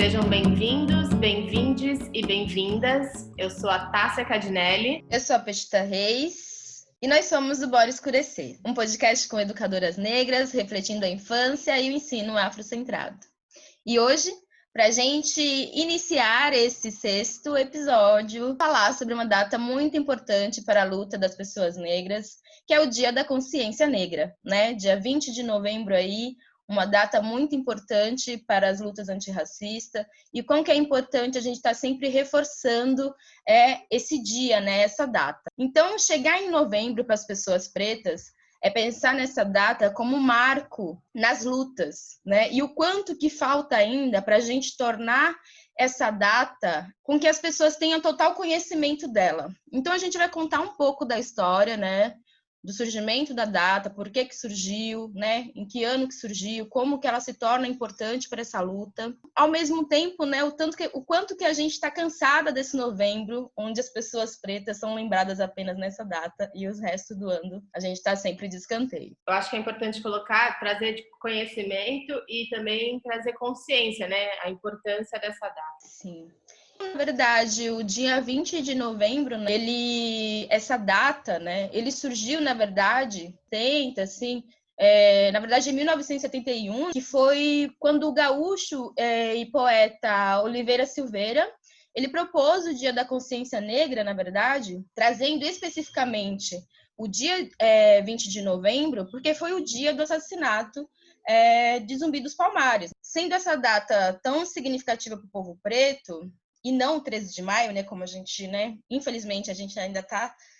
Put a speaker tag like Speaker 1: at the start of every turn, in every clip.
Speaker 1: Sejam bem-vindos, bem-vindes e bem-vindas. Eu sou a Tássia Cadinelli.
Speaker 2: Eu sou a Pestita Reis. E nós somos o Bora Escurecer, um podcast com educadoras negras, refletindo a infância e o ensino afrocentrado. E hoje, para a gente iniciar esse 6º episódio, falar sobre uma data muito importante para a luta das pessoas negras, que é o Dia da Consciência Negra, né? Dia 20 de novembro aí, uma data muito importante para as lutas antirracistas, e como que é importante a gente estar sempre reforçando esse dia, né, essa data. Então, chegar em novembro para as pessoas pretas é pensar nessa data como um marco nas lutas, né? E o quanto que falta ainda para a gente tornar essa data com que as pessoas tenham total conhecimento dela. Então, a gente vai contar um pouco da história, né? Do surgimento da data, por que surgiu, né? Em que ano que surgiu, como que ela se torna importante para essa luta. Ao mesmo tempo, né, o quanto que a gente está cansada desse novembro, onde as pessoas pretas são lembradas apenas nessa data e os restos do ano a gente está sempre de escanteio.
Speaker 1: Eu acho que é importante trazer conhecimento e também trazer consciência, né? A importância dessa data.
Speaker 2: Sim. Na verdade, o dia 20 de novembro, essa data, né, ele surgiu, na verdade, na verdade, em 1971, que foi quando o gaúcho e poeta Oliveira Silveira, ele propôs o Dia da Consciência Negra, na verdade, trazendo especificamente o dia 20 de novembro, porque foi o dia do assassinato de Zumbi dos Palmares. Sendo essa data tão significativa para o povo preto, e não o 13 de maio, né, como a gente, né, infelizmente a gente ainda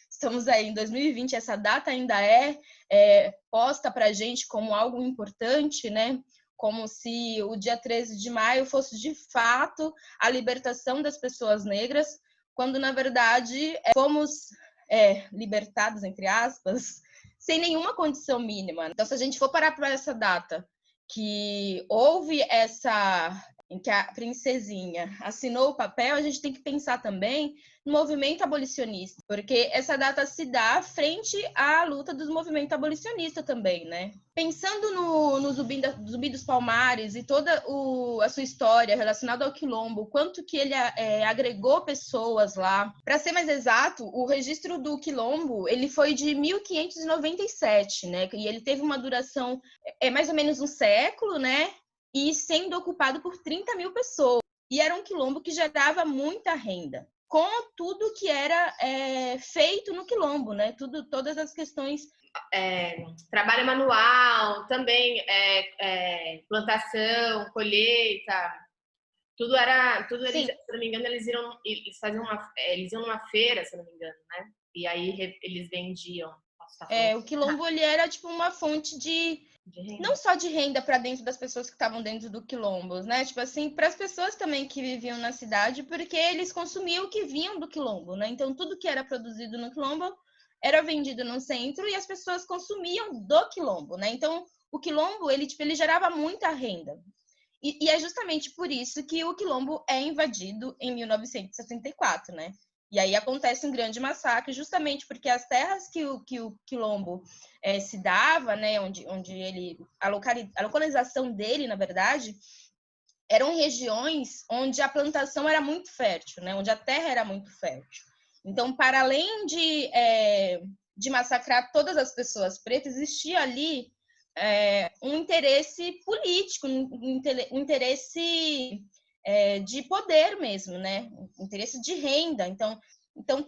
Speaker 2: estamos aí em 2020, essa data ainda é posta para a gente como algo importante, né, como se o dia 13 de maio fosse de fato a libertação das pessoas negras, quando na verdade fomos libertados, entre aspas, sem nenhuma condição mínima. Então, se a gente for parar para essa data que houve em que a princesinha assinou o papel, a gente tem que pensar também no movimento abolicionista, porque essa data se dá frente à luta dos movimentos abolicionistas também, né? Pensando no Zumbi dos Palmares e toda a sua história relacionada ao Quilombo, quanto que ele agregou pessoas lá. Para ser mais exato, o registro do Quilombo, ele foi de 1597, né? E ele teve uma duração mais ou menos um século, né? E sendo ocupado por 30 mil pessoas. E era um quilombo que gerava muita renda, com tudo que era feito no quilombo, né? Todas as questões...
Speaker 1: trabalho manual, também plantação, colheita, tudo eles, se não me engano, eles iam numa feira, se não me engano, né? E aí eles vendiam.
Speaker 2: O quilombo ele era tipo uma fonte de não só de renda para dentro das pessoas que estavam dentro do quilombo, né? Tipo assim, para as pessoas também que viviam na cidade, porque eles consumiam o que vinham do quilombo, né? Então tudo que era produzido no quilombo era vendido no centro e as pessoas consumiam do quilombo, né? Então o quilombo ele gerava muita renda. E é justamente por isso que o quilombo é invadido em 1964, né? E aí acontece um grande massacre, justamente porque as terras que o quilombo se dava, né, onde a localização dele, na verdade, eram regiões onde a plantação era muito fértil, né, onde a terra era muito fértil. Então, para além de massacrar todas as pessoas pretas, existia ali um interesse político, um interesse de poder mesmo, né? Interesse de renda. Então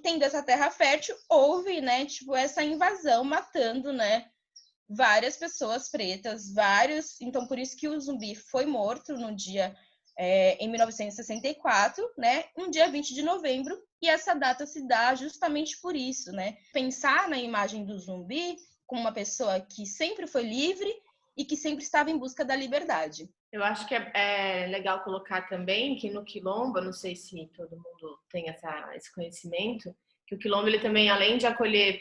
Speaker 2: tendo essa terra fértil, houve, né, tipo, essa invasão matando, né, várias pessoas pretas, Então, por isso que o Zumbi foi morto no dia em 1964, né? Um dia 20 de novembro, e essa data se dá justamente por isso, né? Pensar na imagem do Zumbi como uma pessoa que sempre foi livre e que sempre estava em busca da liberdade.
Speaker 1: Eu acho que é legal colocar também que no quilombo, eu não sei se todo mundo tem esse conhecimento, que o quilombo ele também, além de acolher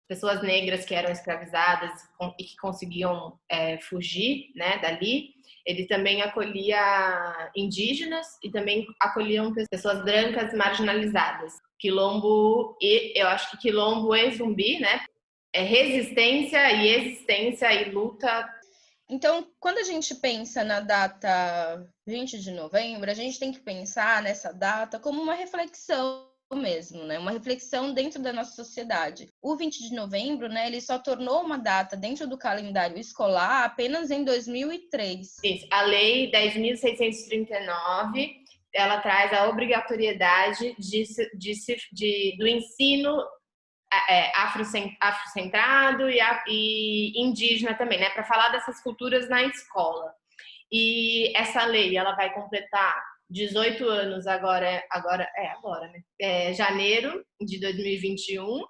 Speaker 1: pessoas negras que eram escravizadas e que conseguiam fugir, né, dali, ele também acolhia indígenas e também acolhiam pessoas brancas marginalizadas. Quilombo, eu acho que quilombo e zumbi, né, é resistência e existência e luta.
Speaker 2: Então, quando a gente pensa na data 20 de novembro, a gente tem que pensar nessa data como uma reflexão mesmo, né? Uma reflexão dentro da nossa sociedade. O 20 de novembro, né, ele só tornou uma data dentro do calendário escolar apenas em 2003.
Speaker 1: Isso. A Lei 10.639, ela traz a obrigatoriedade do ensino afrocentrado e indígena também, né? Para falar dessas culturas na escola. E essa lei, ela vai completar 18 anos agora, né? Janeiro de 2021.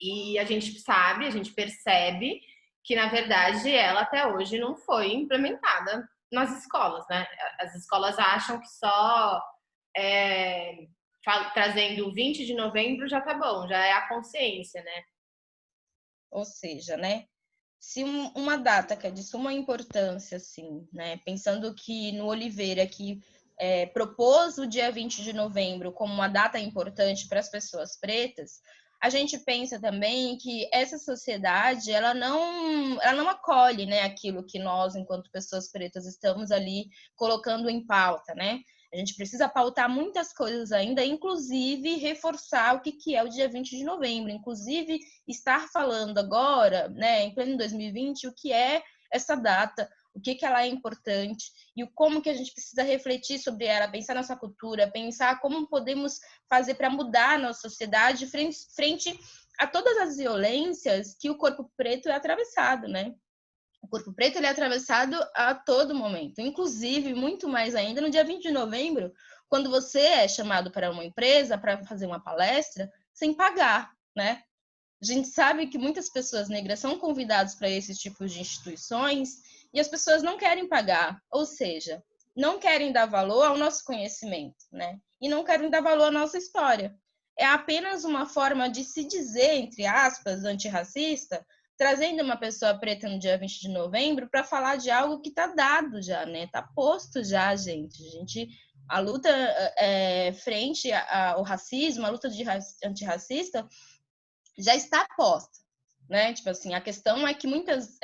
Speaker 1: E a gente sabe, a gente percebe que, na verdade, ela até hoje não foi implementada nas escolas, né? As escolas acham que só trazendo o 20 de novembro já tá bom, já é a consciência, né?
Speaker 2: Ou seja, né? Se uma data que é de suma importância, assim, né? Pensando que no Oliveira, que propôs o dia 20 de novembro como uma data importante para as pessoas pretas, a gente pensa também que essa sociedade ela não acolhe, né, aquilo que nós, enquanto pessoas pretas, estamos ali colocando em pauta, né? A gente precisa pautar muitas coisas ainda, inclusive reforçar o que é o dia 20 de novembro, inclusive estar falando agora, né, em pleno 2020, o que é essa data, o que ela é importante e como que a gente precisa refletir sobre ela, pensar nossa cultura, pensar como podemos fazer para mudar a nossa sociedade frente a todas as violências que o corpo preto é atravessado, né? O corpo preto ele é atravessado a todo momento, inclusive, muito mais ainda, no dia 20 de novembro, quando você é chamado para uma empresa para fazer uma palestra sem pagar, né? A gente sabe que muitas pessoas negras são convidadas para esses tipos de instituições e as pessoas não querem pagar, ou seja, não querem dar valor ao nosso conhecimento, né? E não querem dar valor à nossa história. É apenas uma forma de se dizer, entre aspas, antirracista, trazendo uma pessoa preta no dia 20 de novembro para falar de algo que está dado já, né? Está posto já, gente. A luta frente ao racismo, a luta antirracista, já está posta, né? Tipo assim, a questão é que muitas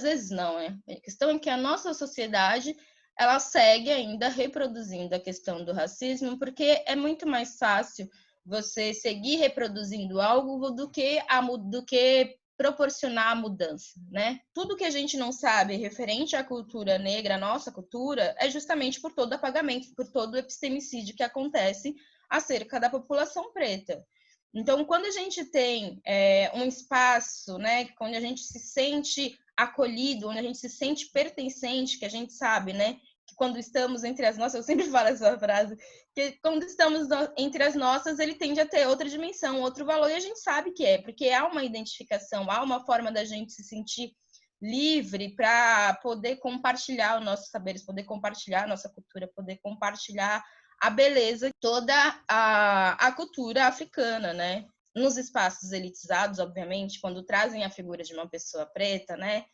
Speaker 2: vezes não, né? A questão é que a nossa sociedade ela segue ainda reproduzindo a questão do racismo, porque é muito mais fácil você seguir reproduzindo algo do que proporcionar a mudança, né? Tudo que a gente não sabe referente à cultura negra, a nossa cultura, é justamente por todo apagamento, por todo o epistemicídio que acontece acerca da população preta. Então, quando a gente tem um espaço, né, onde a gente se sente acolhido, onde a gente se sente pertencente, que a gente sabe, né, que quando estamos entre as nossas, eu sempre falo essa frase, que quando estamos entre as nossas, ele tende a ter outra dimensão, outro valor, e a gente sabe que porque há uma identificação, há uma forma da gente se sentir livre para poder compartilhar os nossos saberes, poder compartilhar a nossa cultura, poder compartilhar a beleza, toda a cultura africana, né? Nos espaços elitizados, obviamente, quando trazem a figura de uma pessoa preta, né?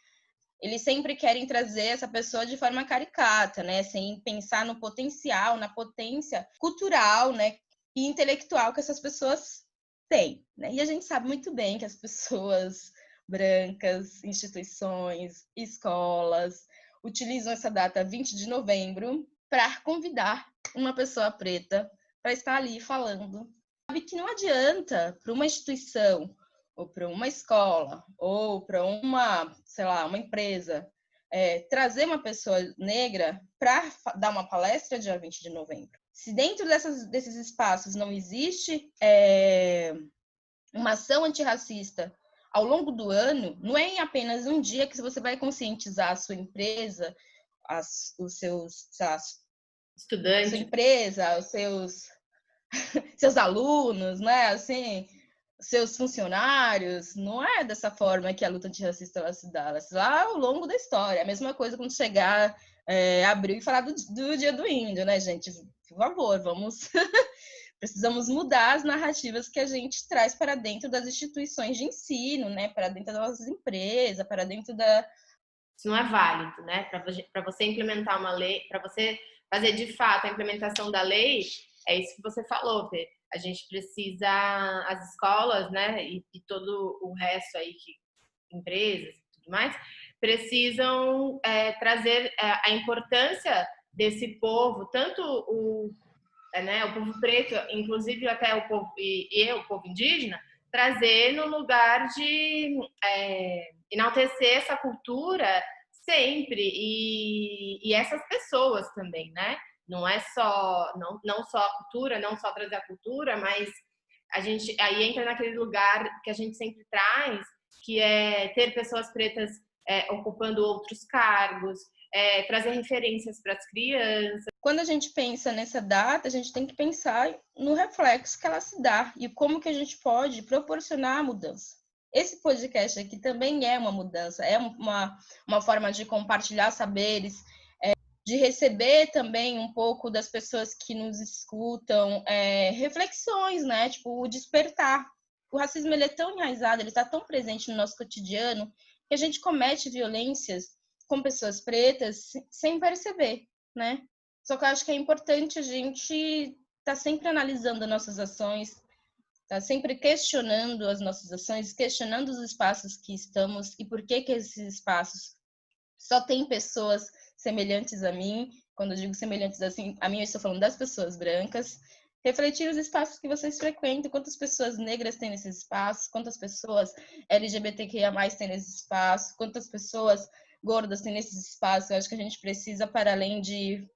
Speaker 2: Eles sempre querem trazer essa pessoa de forma caricata, né? Sem pensar no potencial, na potência cultural, né? E intelectual que essas pessoas têm, né? E a gente sabe muito bem que as pessoas brancas, instituições, escolas, utilizam essa data 20 de novembro para convidar uma pessoa preta para estar ali falando. Sabe que não adianta para uma instituição ou para uma escola ou para uma, sei lá, uma empresa trazer uma pessoa negra para dar uma palestra dia 20 de novembro. Se dentro desses espaços não existe uma ação antirracista ao longo do ano, não é em apenas um dia que você vai conscientizar a sua empresa, os seus,
Speaker 1: estudantes,
Speaker 2: sua empresa, os seus alunos, né? Assim, seus funcionários. Não é dessa forma que a luta antirracista ela se dá. Ela se dá ao longo da história. A mesma coisa quando chegar abril e falar do Dia do Índio, né, gente? Por favor, vamos. Precisamos mudar as narrativas que a gente traz para dentro das instituições de ensino, né? Para dentro das nossas empresas, para dentro da.
Speaker 1: Isso não é válido, né? Para você implementar uma lei, para você fazer de fato a implementação da lei, é isso que você falou, Fê. A gente precisa, as escolas, né, e todo o resto aí, empresas e tudo tudo mais, precisam trazer a importância desse povo, tanto o povo preto, inclusive até o povo o povo indígena, trazer no lugar de enaltecer essa cultura sempre e essas pessoas também, né? Não é só não só a cultura, não só trazer a cultura, mas a gente aí entra naquele lugar que a gente sempre traz, que é ter pessoas pretas ocupando outros cargos, trazer referências para as crianças.
Speaker 2: Quando a gente pensa nessa data, a gente tem que pensar no reflexo que ela se dá e como que a gente pode proporcionar a mudança. Esse podcast aqui também é uma mudança, é uma forma de compartilhar saberes, de receber também um pouco das pessoas que nos escutam, reflexões, né? Tipo, o despertar. O racismo, ele é tão enraizado, ele está tão presente no nosso cotidiano, que a gente comete violências com pessoas pretas sem perceber, né? Só que eu acho que é importante a gente estar sempre analisando as nossas ações, estar sempre questionando as nossas ações, questionando os espaços que estamos e por que esses espaços só tem pessoas semelhantes a mim. Quando eu digo semelhantes assim, a mim, eu estou falando das pessoas brancas. Refletir os espaços que vocês frequentam, quantas pessoas negras tem nesses espaços, quantas pessoas LGBTQIA+ tem nesse espaço, quantas pessoas gordas tem nesses espaços. Eu acho que a gente precisa, para além de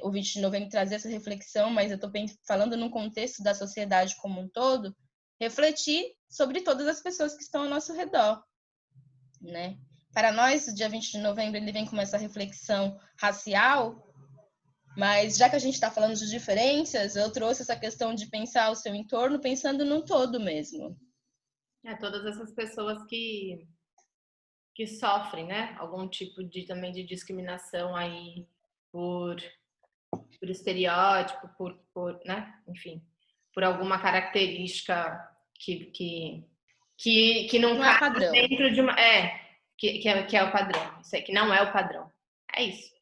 Speaker 2: o 20 de novembro, trazer essa reflexão, mas eu estou falando num contexto da sociedade como um todo, refletir sobre todas as pessoas que estão ao nosso redor, né? Para nós, o dia 20 de novembro, ele vem com essa reflexão racial, mas já que a gente está falando de diferenças, eu trouxe essa questão de pensar o seu entorno pensando no todo mesmo.
Speaker 1: Todas essas pessoas que sofrem, né? Algum tipo também de discriminação aí por estereótipo, né? Enfim, por alguma característica que não
Speaker 2: Não é
Speaker 1: cai
Speaker 2: padrão.
Speaker 1: dentro de uma... que é o padrão. Isso aí, que não é o padrão. É isso.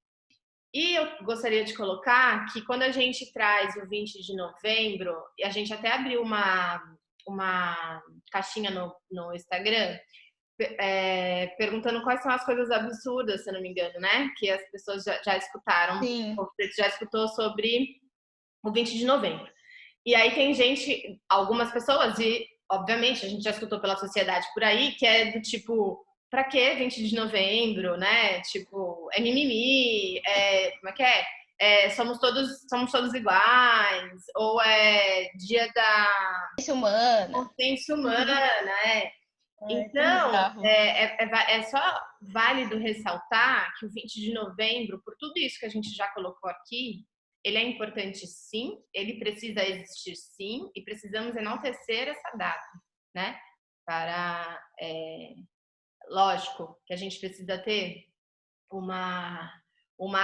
Speaker 1: E eu gostaria de colocar que quando a gente traz o 20 de novembro, e a gente até abriu uma caixinha no Instagram, perguntando quais são as coisas absurdas, se eu não me engano, né? Que as pessoas já escutaram.
Speaker 2: Sim.
Speaker 1: O Preto já escutou sobre o 20 de novembro. E aí tem gente, algumas pessoas, e obviamente a gente já escutou pela sociedade por aí, que é do tipo, pra que 20 de novembro, né? Tipo, é mimimi, como é que é? Somos todos iguais, ou é dia da consciência humana, né? Então, é só válido ressaltar que o 20 de novembro, por tudo isso que a gente já colocou aqui, ele é importante sim, ele precisa existir sim, e precisamos enaltecer essa data, né? Lógico que a gente precisa ter uma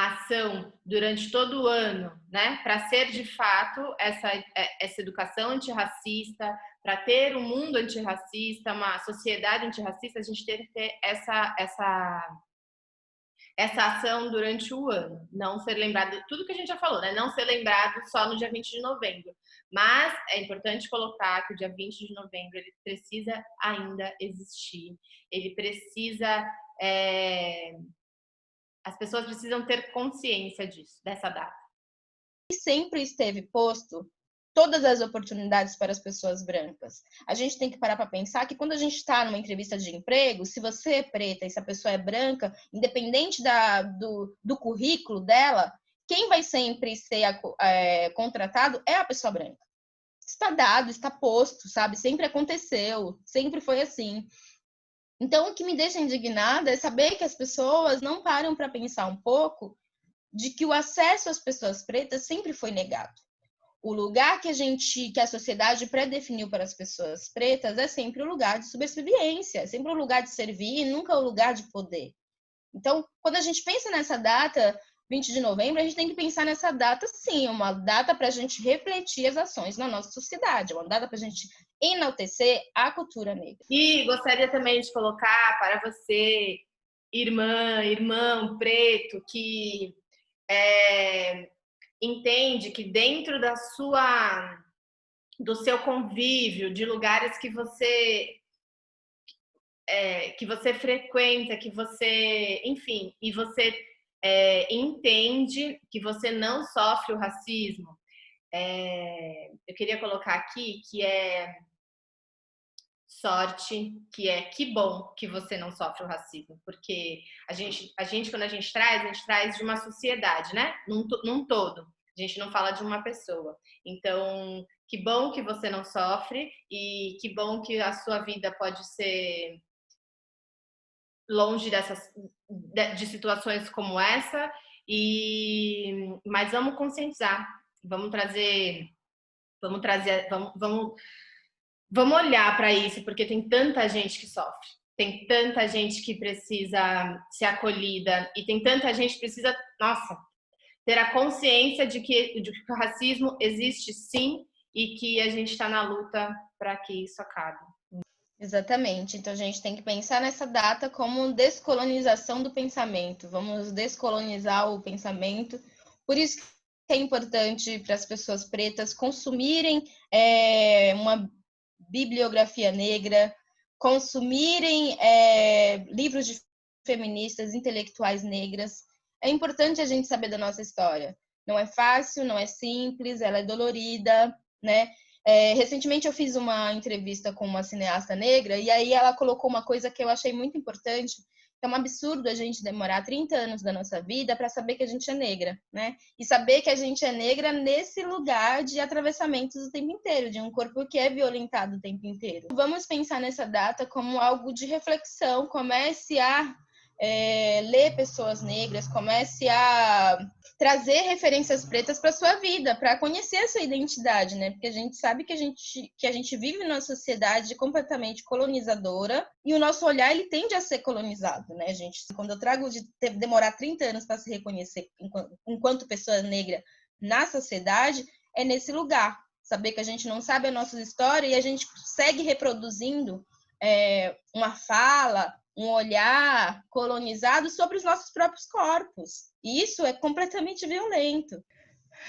Speaker 1: ação durante todo o ano, né? Para ser de fato essa educação antirracista, para ter um mundo antirracista, uma sociedade antirracista, a gente tem que ter essa ação durante o ano. Não ser lembrado, tudo que a gente já falou, né? Não ser lembrado só no dia 20 de novembro. Mas é importante colocar que o dia 20 de novembro ele precisa ainda existir. Ele precisa... as pessoas precisam ter consciência disso, dessa data.
Speaker 2: E sempre esteve posto todas as oportunidades para as pessoas brancas. A gente tem que parar para pensar que quando a gente está numa entrevista de emprego, se você é preta e se a pessoa é branca, independente do currículo dela, quem vai sempre ser contratado é a pessoa branca. Está dado, está posto, sabe? Sempre aconteceu, sempre foi assim. Então, o que me deixa indignada é saber que as pessoas não param para pensar um pouco de que o acesso às pessoas pretas sempre foi negado. O lugar que a sociedade pré-definiu para as pessoas pretas é sempre o lugar de subserviência, é sempre o lugar de servir e nunca o lugar de poder. Então, quando a gente pensa nessa data, 20 de novembro, a gente tem que pensar nessa data, sim, uma data para a gente refletir as ações na nossa sociedade, uma data para a gente enaltecer a cultura negra.
Speaker 1: E gostaria também de colocar para você, irmão preto, que entende que dentro do seu convívio, de lugares que você que você frequenta, que você, enfim, e você entende que você não sofre o racismo. Eu queria colocar aqui que é sorte, que é que bom que você não sofre o racismo, porque a gente quando a gente traz de uma sociedade, né? Num todo. A gente não fala de uma pessoa. Então, que bom que você não sofre e que bom que a sua vida pode ser longe de situações como essa. Mas vamos conscientizar, vamos olhar para isso, porque tem tanta gente que sofre, tem tanta gente que precisa ser acolhida e tem tanta gente que precisa, nossa, ter a consciência de que o racismo existe sim e que a gente está na luta para que isso acabe.
Speaker 2: Exatamente. Então a gente tem que pensar nessa data como descolonização do pensamento. Vamos descolonizar o pensamento. Por isso que é importante para as pessoas pretas consumirem uma bibliografia negra, consumirem livros de feministas, intelectuais negras. É importante a gente saber da nossa história. Não é fácil, não é simples, ela é dolorida, né? Recentemente eu fiz uma entrevista com uma cineasta negra e aí ela colocou uma coisa que eu achei muito importante, que é um absurdo a gente demorar 30 anos da nossa vida para saber que a gente é negra, né? E saber que a gente é negra nesse lugar de atravessamentos o tempo inteiro, de um corpo que é violentado o tempo inteiro. Vamos pensar nessa data como algo de reflexão, comece a ler pessoas negras, comece a trazer referências pretas para sua vida, para conhecer a sua identidade, né? Porque a gente sabe que a gente vive numa sociedade completamente colonizadora e o nosso olhar ele tende a ser colonizado, né, gente? Quando eu trago de demorar 30 anos para se reconhecer enquanto pessoa negra na sociedade, é nesse lugar. Saber que a gente não sabe a nossa história e a gente segue reproduzindo uma fala, um olhar colonizado sobre os nossos próprios corpos. E isso é completamente violento.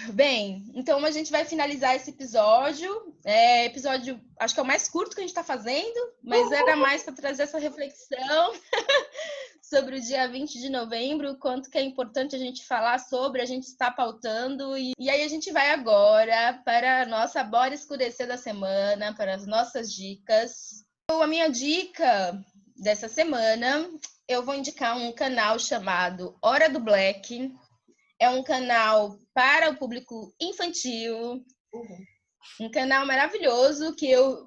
Speaker 2: Bem, então a gente vai finalizar esse episódio. Episódio, acho que é o mais curto que a gente está fazendo, mas era mais para trazer essa reflexão sobre o dia 20 de novembro, o quanto que é importante a gente falar sobre, a gente está pautando. E aí a gente vai agora para a nossa Bora Escurecer da semana, para as nossas dicas. Então, a minha dica dessa semana, eu vou indicar um canal chamado Hora do Black. É um canal para o público infantil, um canal maravilhoso que eu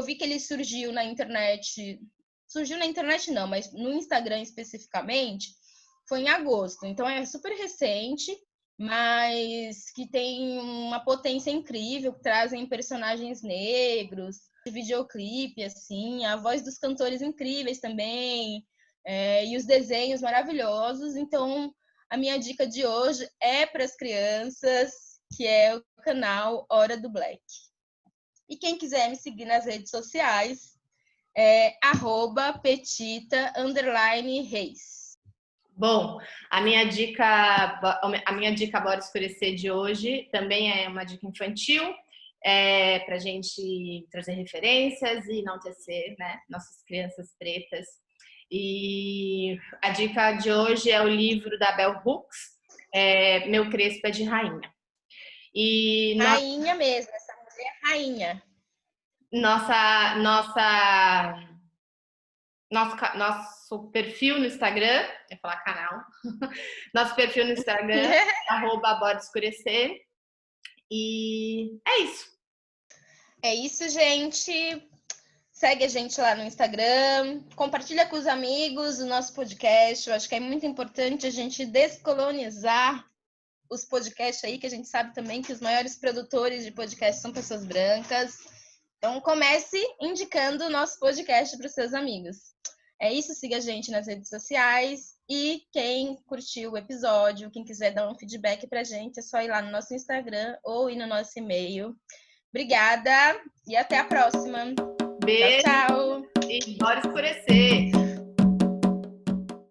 Speaker 2: vi que ele surgiu na internet. Surgiu na internet não, mas no Instagram especificamente, foi em agosto. Então é super recente, mas que tem uma potência incrível, que trazem personagens negros, videoclipe, assim, a voz dos cantores incríveis também, e os desenhos maravilhosos. Então, a minha dica de hoje é para as crianças, que é o canal Hora do Black. E quem quiser me seguir nas redes sociais, @petita_reis.
Speaker 1: Bom, a minha dica Bora Escurecer de hoje também é uma dica infantil, para a gente trazer referências e enaltecer, né, nossas crianças pretas. E a dica de hoje é o livro da Bell Hooks, Meu Crespo é de Rainha.
Speaker 2: Rainha mesmo, essa mulher é rainha.
Speaker 1: Nosso perfil no Instagram, eu ia falar canal, nosso perfil no Instagram, @Bora Escurecer. E é isso.
Speaker 2: É isso, gente. Segue a gente lá no Instagram, compartilha com os amigos o nosso podcast. Eu acho que é muito importante a gente descolonizar os podcasts aí, que a gente sabe também que os maiores produtores de podcast são pessoas brancas. Então, comece indicando o nosso podcast para os seus amigos. É isso, siga a gente nas redes sociais. E quem curtiu o episódio, quem quiser dar um feedback para a gente, é só ir lá no nosso Instagram ou ir no nosso e-mail. Obrigada e até a próxima.
Speaker 1: Beijo.
Speaker 2: Tchau, tchau.
Speaker 1: E bora escurecer.